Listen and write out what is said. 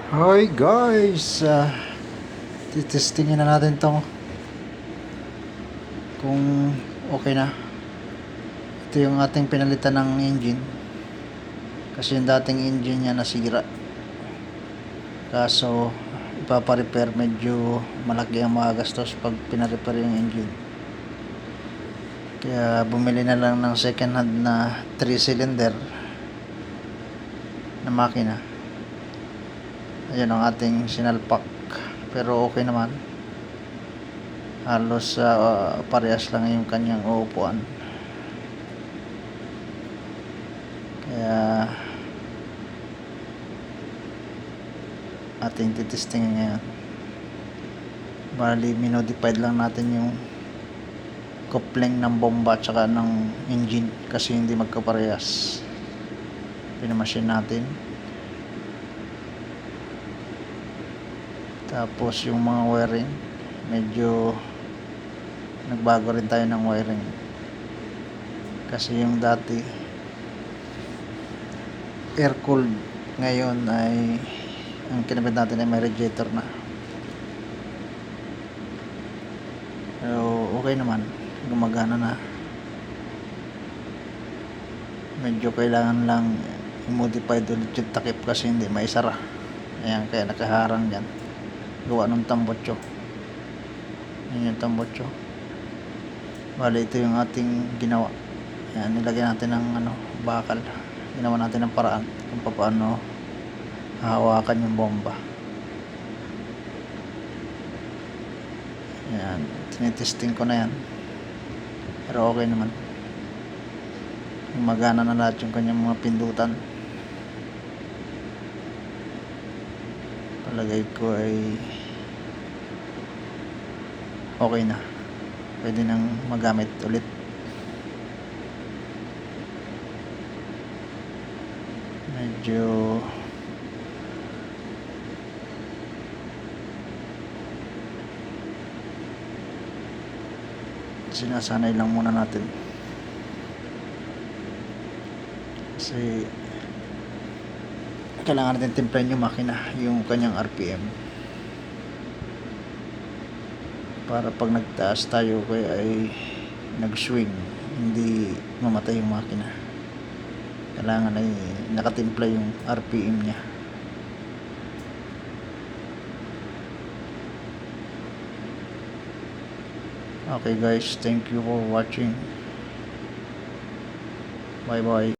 Hi guys, titestingin na natin tong kung okay na. Ito yung ating pinalitan ng engine kasi yung dating engine niya nasira, kaso ipaparepair, medyo malaki ang magagastos pag pinarepair yung engine, kaya bumili na lang ng second hand na 3 cylinder na makina. Ayun ang ating sinalpak, pero okay naman, halos parehas lang yung kanyang uupuan, kaya ating titestingin ngayon. Bali minodified lang natin yung coupling ng bomba at saka ng engine kasi hindi magkaparehas. Pinamachine natin, tapos yung mga wiring, medyo nagbago rin tayo ng wiring kasi yung dati air cooled, ngayon ay ang kinabit natin ay may radiator na, pero okay naman, gumagana na. Medyo kailangan lang i-modify ulit yung takip kasi hindi maisara, ayan, kaya nakaharang dyan, gawa ng tambotso. Yun yung tambotso. Bali ito yung ating ginawa. Ayan, nilagyan natin ng bakal, ginawa natin ng paraan kung paano hahawakan yung bomba. Ayan, tinitesting ko na yan, pero okay naman, gumagana na lahat yung kanyang mga pindutan. Palagay ko ay okay na, pwede nang magamit ulit. Medyo sinasanay lang muna natin kasi kailangan natin timplahin yung makina, yung kanyang RPM, para pag nagtaas tayo kaya ay nag-swing, hindi mamatay yung makina. Kailangan ay nakatimpla yung RPM niya. Okay guys, thank you for watching. Bye bye.